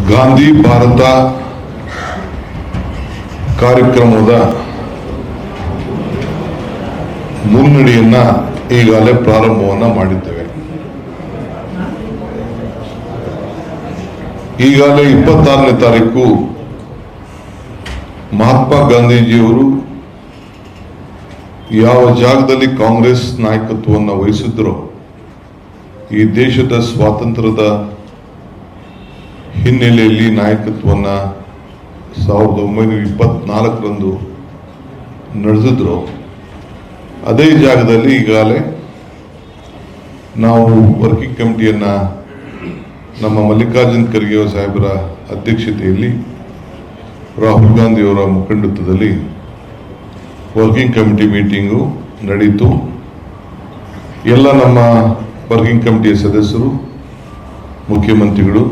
ಗಾಂಧಿ ಭಾರತ ಕಾರ್ಯಕ್ರಮದ ಮುನ್ನಡೆಯನ್ನ ಈಗಾಗಲೇ ಪ್ರಾರಂಭವನ್ನ ಮಾಡಿದ್ದೇವೆ. ಈಗಾಗಲೇ 26ನೇ ತಾರೀಕು ಮಹಾತ್ಮ ಗಾಂಧೀಜಿಯವರು ಯಾವ ಜಾಗದಲ್ಲಿ ಕಾಂಗ್ರೆಸ್ ನಾಯಕತ್ವವನ್ನು ವಹಿಸಿದ್ರೋ ಈ ದೇಶದ ಸ್ವಾತಂತ್ರ್ಯದ ಹಿನ್ನೆಲೆಯಲ್ಲಿ ನಾಯಕತ್ವವನ್ನು 1924ರಂದು ನಡೆಸಿದ್ರು. ಅದೇ ಜಾಗದಲ್ಲಿ ಈಗಾಗಲೇ ನಾವು ವರ್ಕಿಂಗ್ ಕಮಿಟಿಯನ್ನ ನಮ್ಮ ಮಲ್ಲಿಕಾರ್ಜುನ್ ಖರ್ಗೆ ಸಾಹೇಬರ ಅಧ್ಯಕ್ಷತೆಯಲ್ಲಿ ರಾಹುಲ್ ಗಾಂಧಿಯವರ ಮುಖಂಡತ್ವದಲ್ಲಿ ವರ್ಕಿಂಗ್ ಕಮಿಟಿ ಮೀಟಿಂಗು ನಡೆಯಿತು. ಎಲ್ಲ ನಮ್ಮ ವರ್ಕಿಂಗ್ ಕಮಿಟಿಯ ಸದಸ್ಯರು, ಮುಖ್ಯಮಂತ್ರಿಗಳು,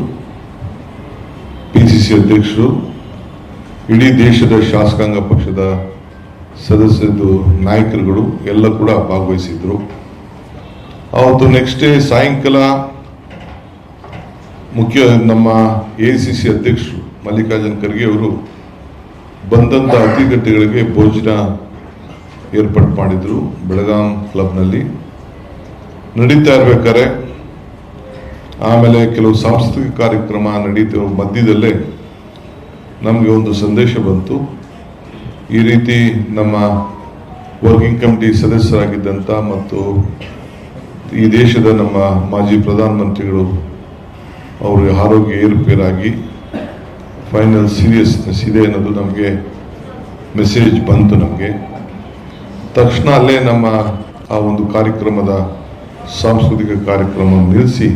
PCC ಅಧ್ಯಕ್ಷರು, ಇಡೀ ದೇಶದ ಶಾಸಕಾಂಗ ಪಕ್ಷದ ಸದಸ್ಯರು, ನಾಯಕರುಗಳು ಎಲ್ಲ ಕೂಡ ಭಾಗವಹಿಸಿದ್ರು. ಅವತ್ತು ನೆಕ್ಸ್ಟ್ ಡೇ ಸಾಯಂಕಾಲ ನಮ್ಮ ACC ಅಧ್ಯಕ್ಷರು ಮಲ್ಲಿಕಾರ್ಜುನ್ ಖರ್ಗೆ ಅವರು ಬಂದಂತ ಅತಿಥಿಗಳಿಗೆ ಭೋಜನ ಏರ್ಪಾಡು ಮಾಡಿದ್ರು. ಬೆಳಗಾಂ ಕ್ಲಬ್ನಲ್ಲಿ ನಡೀತಾ ಇರ್ಬೇಕಾದ್ರೆ ಆಮೇಲೆ ಕೆಲವು ಸಾಂಸ್ಕೃತಿಕ ಕಾರ್ಯಕ್ರಮ ನಡೀತಿರೋ ಮಧ್ಯದಲ್ಲೇ ನಮಗೆ ಒಂದು ಸಂದೇಶ ಬಂತು. ಈ ರೀತಿ ನಮ್ಮ ವರ್ಕಿಂಗ್ ಕಮಿಟಿ ಸದಸ್ಯರಾಗಿದ್ದಂಥ ಮತ್ತು ಈ ದೇಶದ ನಮ್ಮ ಮಾಜಿ ಪ್ರಧಾನಮಂತ್ರಿಗಳು ಅವರ ಆರೋಗ್ಯ ಏರುಪೇರಾಗಿ ಫೈನಲ್ ಸೀರಿಯಸ್ನೆಸ್ ಇದೆ ಅನ್ನೋದು ನಮಗೆ ಮೆಸೇಜ್ ಬಂತು. ನಮಗೆ ತಕ್ಷಣ ಅಲ್ಲೇ ನಮ್ಮ ಆ ಒಂದು ಕಾರ್ಯಕ್ರಮದ ಸಾಂಸ್ಕೃತಿಕ ಕಾರ್ಯಕ್ರಮ ನಿಲ್ಲಿಸಿ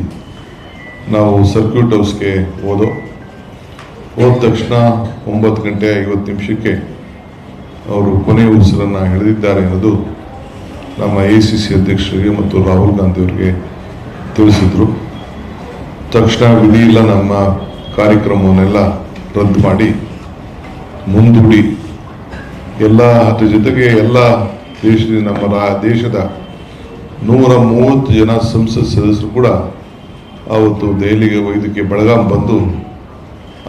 ನಾವು ಸರ್ಕ್ಯೂಟ್ ಹೌಸ್ಗೆ ಹೋದ ತಕ್ಷಣ 9:50 ಅವರು ಕೊನೆಯ ಉಸಿರನ್ನು ಹಿಡಿದಿದ್ದಾರೆ ಅನ್ನೋದು ನಮ್ಮ ACC ಅಧ್ಯಕ್ಷರಿಗೆ ಮತ್ತು ರಾಹುಲ್ ಗಾಂಧಿ ಅವರಿಗೆ ತಿಳಿಸಿದ್ರು. ತಕ್ಷಣ ವಿಧಿ ಇಲ್ಲ, ನಮ್ಮ ಕಾರ್ಯಕ್ರಮವನ್ನೆಲ್ಲ ರದ್ದು ಮಾಡಿ ಮುಂದೂಡಿ ಎಲ್ಲ ಅದ್ರ ಜೊತೆಗೆ ಎಲ್ಲ ನಮ್ಮ ದೇಶದ 130 ಜನ ಸಂಸತ್ ಸದಸ್ಯರು ಕೂಡ ಆವತ್ತು ದೆಹಲಿಗೆ ವೈದ್ಯಕೀಯ ಬೆಳಗಾಂ ಬಂದು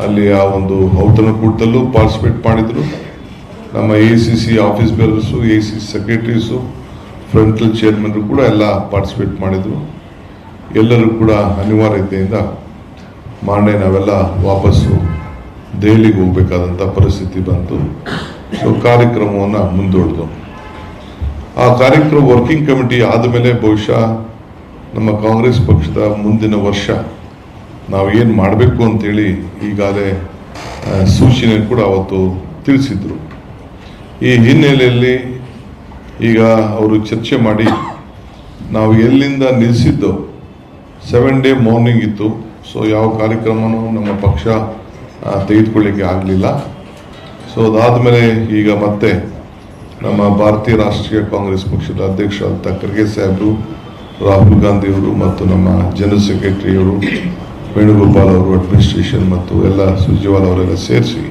ಅಲ್ಲಿ ಆ ಒಂದು ಔತಣಕೂಟದಲ್ಲೂ ಪಾರ್ಟಿಸಿಪೇಟ್ ಮಾಡಿದ್ರು. ನಮ್ಮ ACC office bearers, ACC secretaries, frontal ಚೇರ್ಮನ್ರು ಕೂಡ ಎಲ್ಲ ಪಾರ್ಟಿಸಿಪೇಟ್ ಮಾಡಿದ್ರು. ಎಲ್ಲರೂ ಕೂಡ ಅನಿವಾರ್ಯತೆಯಿಂದ ಮಾರನೇ ನಾವೆಲ್ಲ ವಾಪಸ್ಸು ದೆಹಲಿಗೆ ಹೋಗ್ಬೇಕಾದಂಥ ಪರಿಸ್ಥಿತಿ ಬಂತು. ಸೊ ಕಾರ್ಯಕ್ರಮವನ್ನು ಮುಂದೂಡಿದು. ಆ ಕಾರ್ಯಕ್ರಮ ವರ್ಕಿಂಗ್ ಕಮಿಟಿ ಆದಮೇಲೆ ಬಹುಶಃ ನಮ್ಮ ಕಾಂಗ್ರೆಸ್ ಪಕ್ಷದ ಮುಂದಿನ ವರ್ಷ ನಾವು ಏನು ಮಾಡಬೇಕು ಅಂತೇಳಿ ಈಗಾಗಲೇ ಸೂಚನೆ ಕೂಡ ಅವತ್ತು ತಿಳಿಸಿದ್ರು. ಈ ಹಿನ್ನೆಲೆಯಲ್ಲಿ ಈಗ ಅವರು ಚರ್ಚೆ ಮಾಡಿ ನಾವು ಎಲ್ಲಿಂದ ನಿಲ್ಲಿಸಿದ್ದು 7 ಡೇ ಮಾರ್ನಿಂಗ್ ಇತ್ತು. ಸೊ ಯಾವ ಕಾರ್ಯಕ್ರಮನೂ ನಮ್ಮ ಪಕ್ಷ ತೆಗೆದುಕೊಳ್ಳಿಕ್ಕೆ ಆಗಲಿಲ್ಲ. ಸೊ ಅದಾದಮೇಲೆ ಈಗ ಮತ್ತೆ ನಮ್ಮ ಭಾರತೀಯ ರಾಷ್ಟ್ರೀಯ ಕಾಂಗ್ರೆಸ್ ಪಕ್ಷದ ಅಧ್ಯಕ್ಷರಾದಂಥ ಖರ್ಗೆ ಸಾಹೇಬರು, ರಾಹುಲ್ ಗಾಂಧಿಯವರು ಮತ್ತು ನಮ್ಮ ಜನರಲ್ ಸೆಕ್ರೆಟರಿಯವರು ವೇಣುಗೋಪಾಲ್ ಅವರು, ಅಡ್ಮಿನಿಸ್ಟ್ರೇಷನ್ ಮತ್ತು ಎಲ್ಲ ಸುರ್ಜೇವಾಲಾ ಅವರೆಲ್ಲ ಸೇರಿಸಿ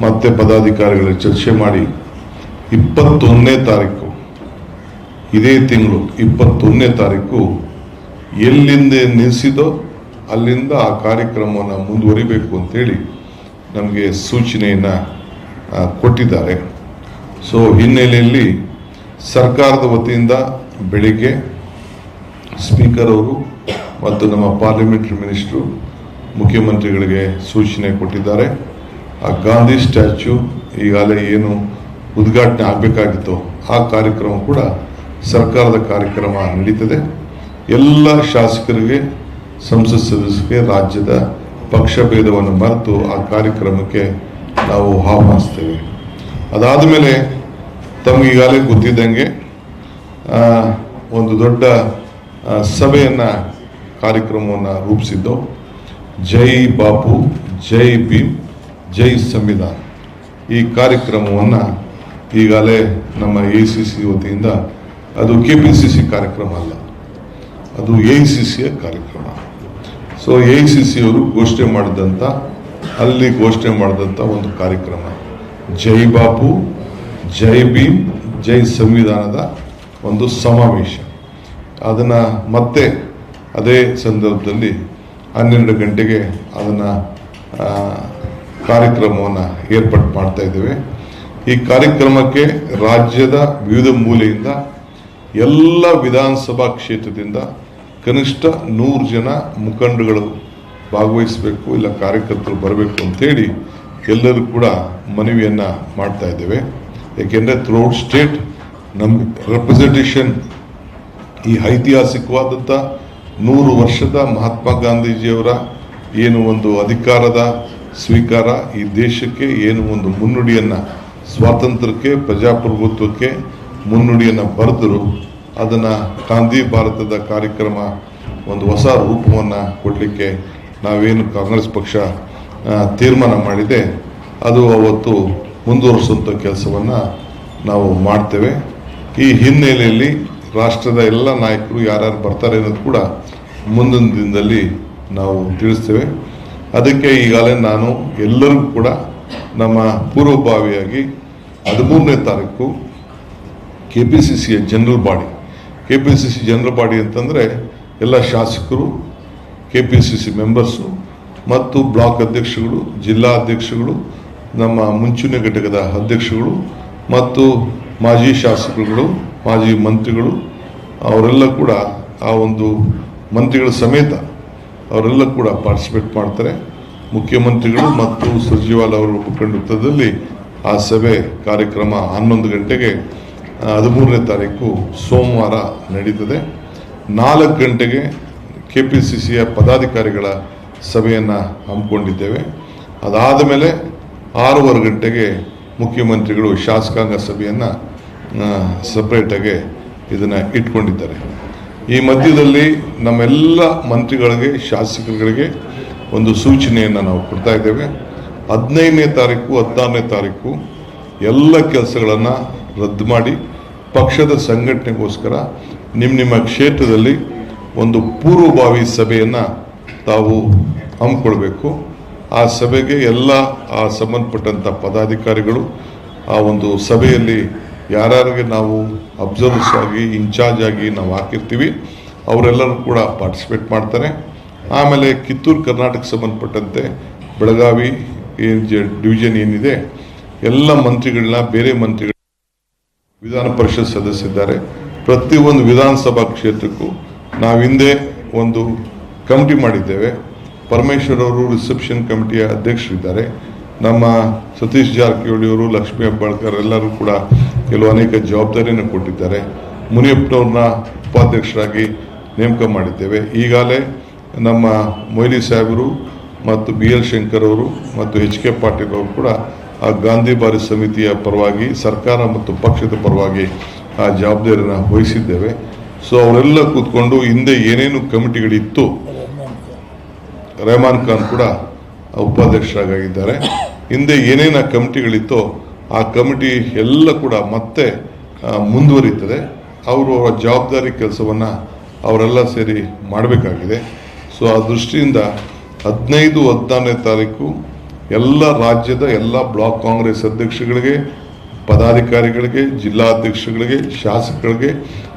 ಮತ್ತೆ ಪದಾಧಿಕಾರಿಗಳ ಚರ್ಚೆ ಮಾಡಿ 21ನೇ ತಾರೀಕು ಇದೇ ತಿಂಗಳು 21ನೇ ತಾರೀಕು ಎಲ್ಲಿಂದ ನಿಲ್ಲಿಸಿದೋ ಅಲ್ಲಿಂದ ಆ ಕಾರ್ಯಕ್ರಮವನ್ನು ಮುಂದುವರಿಬೇಕು ಅಂತೇಳಿ ನಮಗೆ ಸೂಚನೆಯನ್ನು ಕೊಟ್ಟಿದ್ದಾರೆ. ಸೊ ಹಿನ್ನೆಲೆಯಲ್ಲಿ ಸರ್ಕಾರದ ವತಿಯಿಂದ ಬೆಳಿಗ್ಗೆ ಸ್ಪೀಕರ್ ಅವರು ಮತ್ತು ನಮ್ಮ ಪಾರ್ಲಿಮೆಂಟರಿ ಮಿನಿಸ್ಟ್ರು ಮುಖ್ಯಮಂತ್ರಿಗಳಿಗೆ ಸೂಚನೆ ಕೊಟ್ಟಿದ್ದಾರೆ. ಆ ಗಾಂಧಿ ಸ್ಟ್ಯಾಚ್ಯೂ ಈಗಾಗಲೇ ಏನು ಉದ್ಘಾಟನೆ ಆಗಬೇಕಾಗಿತ್ತು ಆ ಕಾರ್ಯಕ್ರಮ ಕೂಡ ಸರ್ಕಾರದ ಕಾರ್ಯಕ್ರಮ ನಡೀತದೆ. ಎಲ್ಲ ಶಾಸಕರಿಗೆ, ಸಂಸತ್ ಸದಸ್ಯರಿಗೆ ರಾಜ್ಯದ ಪಕ್ಷ ಭೇದವನ್ನು ಮರೆತು ಆ ಕಾರ್ಯಕ್ರಮಕ್ಕೆ ನಾವು ಆಹ್ವಾನಿಸ್ತೇವೆ. ಅದಾದ ಮೇಲೆ ತಮಗೆ ಈಗಾಗಲೇ ಗೊತ್ತಿದ್ದಂಗೆ ಒಂದು ದೊಡ್ಡ ಸಭೆಯನ್ನು ಕಾರ್ಯಕ್ರಮವನ್ನು ರೂಪಿಸಿದ್ದು. ಜೈ ಬಾಪು, ಜೈ ಭೀಮ್, ಜೈ ಸಂವಿಧಾನ ಈ ಕಾರ್ಯಕ್ರಮವನ್ನು ಈಗಾಗಲೇ ನಮ್ಮ ACC ವತಿಯಿಂದ, ಅದು KPCC ಕಾರ್ಯಕ್ರಮ ಅಲ್ಲ, ಅದು AICCಯ ಕಾರ್ಯಕ್ರಮ. ಸೊ AICC ಅವರು ಘೋಷಣೆ ಮಾಡಿದಂಥ ಒಂದು ಕಾರ್ಯಕ್ರಮ ಜೈ ಬಾಪು, ಜೈ ಭೀಮ್, ಜೈ ಸಂವಿಧಾನದ ಒಂದು ಸಮಾವೇಶ. ಅದನ್ನು ಮತ್ತೆ ಅದೇ ಸಂದರ್ಭದಲ್ಲಿ 12 ಗಂಟೆಗೆ ಅದನ್ನು ಕಾರ್ಯಕ್ರಮವನ್ನು ಏರ್ಪಾಡು ಮಾಡ್ತಾ ಇದ್ದೇವೆ. ಈ ಕಾರ್ಯಕ್ರಮಕ್ಕೆ ರಾಜ್ಯದ ವಿವಿಧ ಮೂಲೆಯಿಂದ ಎಲ್ಲ ವಿಧಾನಸಭಾ ಕ್ಷೇತ್ರದಿಂದ ಕನಿಷ್ಠ 100 ಜನ ಮುಖಂಡಗಳು ಭಾಗವಹಿಸಬೇಕು, ಇಲ್ಲ ಕಾರ್ಯಕರ್ತರು ಬರಬೇಕು ಅಂತೇಳಿ ಎಲ್ಲರೂ ಕೂಡ ಮನವಿಯನ್ನು ಮಾಡ್ತಾ ಇದ್ದೇವೆ. ಏಕೆಂದರೆ ಥ್ರೂಔಟ್ ಸ್ಟೇಟ್ ನಮ್ಮ ರೆಪ್ರೆಸೆಂಟೇಷನ್ ಈ ಐತಿಹಾಸಿಕವಾದಂಥ 100 ವರ್ಷದ ಮಹಾತ್ಮ ಗಾಂಧೀಜಿಯವರ ಏನು ಒಂದು ಅಧಿಕಾರದ ಸ್ವೀಕಾರ, ಈ ದೇಶಕ್ಕೆ ಏನು ಒಂದು ಮುನ್ನುಡಿಯನ್ನು, ಸ್ವಾತಂತ್ರ್ಯಕ್ಕೆ, ಪ್ರಜಾಪ್ರಭುತ್ವಕ್ಕೆ ಮುನ್ನುಡಿಯನ್ನು ಬರೆದರು, ಅದನ್ನು ಗಾಂಧಿ ಭಾರತದ ಕಾರ್ಯಕ್ರಮ ಒಂದು ಹೊಸ ರೂಪವನ್ನು ಕೊಡಲಿಕ್ಕೆ ನಾವೇನು ಕಾಂಗ್ರೆಸ್ ಪಕ್ಷ ತೀರ್ಮಾನ ಮಾಡಿದೆ ಅದು ಅವತ್ತು ಮುಂದುವರಿಸುವಂಥ ಕೆಲಸವನ್ನು ನಾವು ಮಾಡ್ತೇವೆ. ಈ ಹಿನ್ನೆಲೆಯಲ್ಲಿ ರಾಷ್ಟ್ರದ ಎಲ್ಲ ನಾಯಕರು ಯಾರ್ಯಾರು ಬರ್ತಾರೆ ಅನ್ನೋದು ಕೂಡ ಮುಂದಿನ ದಿನದಲ್ಲಿ ನಾವು ತಿಳಿಸ್ತೇವೆ. ಅದಕ್ಕೆ ಈಗಾಗಲೇ ನಾನು ಎಲ್ಲರಿಗೂ ಕೂಡ ನಮ್ಮ ಪೂರ್ವಭಾವಿಯಾಗಿ 13ನೇ ತಾರೀಕು KPCCಯ general body, KPCC general body ಅಂತಂದರೆ ಎಲ್ಲ ಶಾಸಕರು, KPCC ಮೆಂಬರ್ಸು ಮತ್ತು ಬ್ಲಾಕ್ ಅಧ್ಯಕ್ಷಗಳು, ಜಿಲ್ಲಾ ಅಧ್ಯಕ್ಷಗಳು, ನಮ್ಮ ಮುಂಚೂಣಿ ಘಟಕದ ಅಧ್ಯಕ್ಷಗಳು ಮತ್ತು ಮಾಜಿ ಶಾಸಕರುಗಳು, ಮಾಜಿ ಮಂತ್ರಿಗಳು ಅವರೆಲ್ಲ ಕೂಡ ಆ ಒಂದು ಮಂತ್ರಿಗಳ ಸಮೇತ ಅವರೆಲ್ಲ ಕೂಡ ಪಾರ್ಟಿಸಿಪೇಟ್ ಮಾಡ್ತಾರೆ. ಮುಖ್ಯಮಂತ್ರಿಗಳು ಮತ್ತು ಸುರ್ಜೇವಾಲಾ ಅವರ ಮುಖಂಡತ್ವದಲ್ಲಿ ಆ ಸಭೆ ಕಾರ್ಯಕ್ರಮ 11 ಗಂಟೆಗೆ 13ನೇ ತಾರೀಕು ಸೋಮವಾರ ನಡೀತದೆ. 4 ಗಂಟೆಗೆ KPCCಯ ಪದಾಧಿಕಾರಿಗಳ ಸಭೆಯನ್ನು ಹಮ್ಮಿಕೊಂಡಿದ್ದೇವೆ. ಅದಾದ ಮೇಲೆ 6:15 ಗಂಟೆಗೆ ಮುಖ್ಯಮಂತ್ರಿಗಳು ಶಾಸಕಾಂಗ ಸಭೆಯನ್ನು ಸಪ್ರೇಟಾಗಿ ಇದನ್ನು ಇಟ್ಕೊಂಡಿದ್ದಾರೆ. ಈ ಮಧ್ಯದಲ್ಲಿ ನಮ್ಮೆಲ್ಲ ಮಂತ್ರಿಗಳಿಗೆ, ಶಾಸಕರುಗಳಿಗೆ ಒಂದು ಸೂಚನೆಯನ್ನು ನಾವು ಕೊಡ್ತಾ ಇದ್ದೇವೆ. 15ನೇ ತಾರೀಕು 16ನೇ ತಾರೀಕು ಎಲ್ಲ ಕೆಲಸಗಳನ್ನು ರದ್ದು ಮಾಡಿ ಪಕ್ಷದ ಸಂಘಟನೆಗೋಸ್ಕರ ನಿಮ್ಮ ಕ್ಷೇತ್ರದಲ್ಲಿ ಒಂದು ಪೂರ್ವಭಾವಿ ಸಭೆಯನ್ನು ತಾವು ಹಮ್ಮಿಕೊಳ್ಬೇಕು. ಆ ಸಭೆಗೆ ಎಲ್ಲ ಆ ಸಂಬಂಧಪಟ್ಟಂಥ ಪದಾಧಿಕಾರಿಗಳು ಆ ಒಂದು ಸಭೆಯಲ್ಲಿ ಯಾರ್ಯಾರಿಗೆ ನಾವು ಅಬ್ಸರ್ವರ್ಸ್ ಆಗಿ, ಇನ್ಚಾರ್ಜ್ ಆಗಿ ನಾವು ಹಾಕಿರ್ತೀವಿ ಅವರೆಲ್ಲರೂ ಕೂಡ ಪಾರ್ಟಿಸಿಪೇಟ್ ಮಾಡ್ತಾರೆ. ಆಮೇಲೆ ಕಿತ್ತೂರು ಕರ್ನಾಟಕ ಸಂಬಂಧಪಟ್ಟಂತೆ ಬೆಳಗಾವಿ ಡಿವಿಷನ್ ಏನಿದೆ ಎಲ್ಲ ಮಂತ್ರಿಗಳನ್ನ, ಬೇರೆ ಮಂತ್ರಿಗಳು, ವಿಧಾನ ಪರಿಷತ್ ಸದಸ್ಯರಿದ್ದಾರೆ. ಪ್ರತಿಯೊಂದು ವಿಧಾನಸಭಾ ಕ್ಷೇತ್ರಕ್ಕೂ ನಾವು ಹಿಂದೆ ಒಂದು ಕಮಿಟಿ ಮಾಡಿದ್ದೇವೆ. ಪರಮೇಶ್ವರ್ ಅವರು ರಿಸೆಪ್ಷನ್ ಕಮಿಟಿಯ ಅಧ್ಯಕ್ಷರಿದ್ದಾರೆ. ನಮ್ಮ ಸತೀಶ್ ಜಾರಕಿಹೊಳಿ ಅವರು, ಲಕ್ಷ್ಮೀ ಹೆಬ್ಬಾಳ್ಕರ್ ಎಲ್ಲರೂ ಕೂಡ ಅನೇಕ ಜವಾಬ್ದಾರಿಯನ್ನು ಕೊಟ್ಟಿದ್ದಾರೆ. ಮುನಿಯಪ್ಪನವ್ರನ್ನ ಉಪಾಧ್ಯಕ್ಷರಾಗಿ ನೇಮಕ ಮಾಡಿದ್ದೇವೆ. ಈಗಾಗಲೇ ನಮ್ಮ ಮೊಯ್ಲಿ ಸಾಹೇಬರು ಮತ್ತು BL ಶಂಕರ್ ಅವರು ಮತ್ತು HK ಪಾಟೀಲ್ ಅವರು ಕೂಡ ಆ ಗಾಂಧಿ ಬಾರಿ ಸಮಿತಿಯ ಪರವಾಗಿ, ಸರ್ಕಾರ ಮತ್ತು ಪಕ್ಷದ ಪರವಾಗಿ ಆ ಜವಾಬ್ದಾರಿಯನ್ನು ವಹಿಸಿದ್ದೇವೆ. ಸೊ ಅವರೆಲ್ಲ ಕೂತ್ಕೊಂಡು ಹಿಂದೆ ಏನೇನು ಕಮಿಟಿಗಳಿತ್ತು, ರೆಹಮಾನ್ ಖಾನ್ ಕೂಡ ಉಪಾಧ್ಯಕ್ಷರಾಗಿದ್ದಾರೆ. ಹಿಂದೆ ಏನೇನು ಕಮಿಟಿಗಳಿತ್ತೋ ಆ ಕಮಿಟಿ ಎಲ್ಲ ಕೂಡ ಮತ್ತೆ ಮುಂದುವರಿತದೆ. ಅವರು ಅವರ ಜವಾಬ್ದಾರಿ ಕೆಲಸವನ್ನು ಅವರೆಲ್ಲ ಸೇರಿ ಮಾಡಬೇಕಾಗಿದೆ. ಸೊ ಆ ದೃಷ್ಟಿಯಿಂದ 15, 14ನೇ ತಾರೀಕು ಎಲ್ಲ ರಾಜ್ಯದ ಎಲ್ಲ ಬ್ಲಾಕ್ ಕಾಂಗ್ರೆಸ್ ಅಧ್ಯಕ್ಷಗಳಿಗೆ, ಪದಾಧಿಕಾರಿಗಳಿಗೆ, ಜಿಲ್ಲಾಧ್ಯಕ್ಷಗಳಿಗೆ, ಶಾಸಕರಿಗೆ,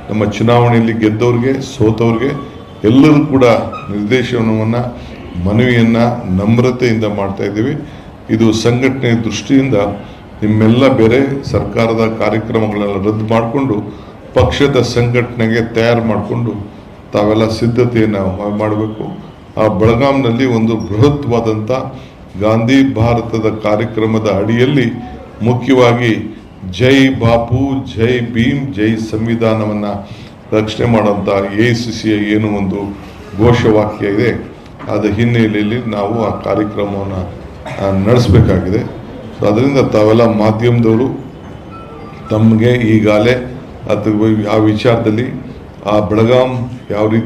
ನಮ್ಮ ಚುನಾವಣೆಯಲ್ಲಿ ಗೆದ್ದವ್ರಿಗೆ, ಸೋತವ್ರಿಗೆ ಎಲ್ಲರೂ ಕೂಡ ನಿರ್ದೇಶನವನ್ನು, ಮನವಿಯನ್ನು ನಮ್ರತೆಯಿಂದ ಮಾಡ್ತಾ ಇದ್ದೀವಿ. ಇದು ಸಂಘಟನೆ ದೃಷ್ಟಿಯಿಂದ ನಿಮ್ಮೆಲ್ಲ ಬೇರೆ ಸರ್ಕಾರದ ಕಾರ್ಯಕ್ರಮಗಳೆಲ್ಲ ರದ್ದು ಮಾಡಿಕೊಂಡು ಪಕ್ಷದ ಸಂಘಟನೆಗೆ ತಯಾರು ಮಾಡಿಕೊಂಡು ತಾವೆಲ್ಲ ಸಿದ್ಧತೆಯನ್ನು ಮಾಡಬೇಕು. ಆ ಬೆಳಗಾಂನಲ್ಲಿ ಒಂದು ಬೃಹತ್ವಾದಂಥ ಗಾಂಧಿ ಭಾರತದ ಕಾರ್ಯಕ್ರಮದ ಅಡಿಯಲ್ಲಿ ಮುಖ್ಯವಾಗಿ ಜೈ ಬಾಪು, ಜೈ ಭೀಮ್, ಜೈ ಸಂವಿಧಾನವನ್ನು ರಕ್ಷಣೆ ಮಾಡುವಂಥ AICCಯ ಏನು ಒಂದು ಘೋಷವಾಕ್ಯ ಇದೆ, ಅದರ ಹಿನ್ನೆಲೆಯಲ್ಲಿ ನಾವು ಆ ಕಾರ್ಯಕ್ರಮವನ್ನು ನಡೆಸಬೇಕಾಗಿದೆ. ಸೊ ಅದರಿಂದ ತಾವೆಲ್ಲ ಮಾಧ್ಯಮದವರು ತಮಗೆ ಈಗಾಗಲೇ ಆ ವಿಚಾರದಲ್ಲಿ ಆ ಬೆಳಗಾಂ ಯಾವ ರೀತಿ